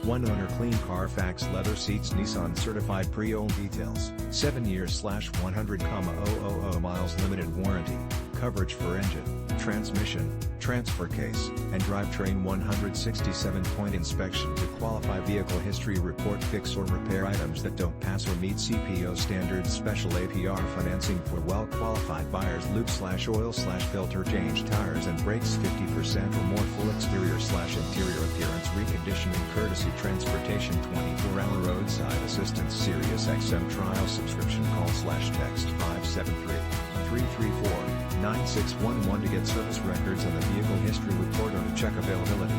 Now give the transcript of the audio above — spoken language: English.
1 owner Clean Carfax leather seats Nissan certified pre-owned details, 7 years / 100,000 miles limited warranty, coverage for engine, transmission, transfer case, and drivetrain 167-point inspection to qualify vehicle history report fix or repair items that don't pass or meet CPO standards Special APR Financing for well-qualified buyers Lube / oil / filter change tires and brakes 50% or more full exterior / interior appearance reconditioning courtesy transportation 24-hour roadside assistance SiriusXM trial subscription call / text 573-334-9611 to get service records and the vehicle history report or to check availability.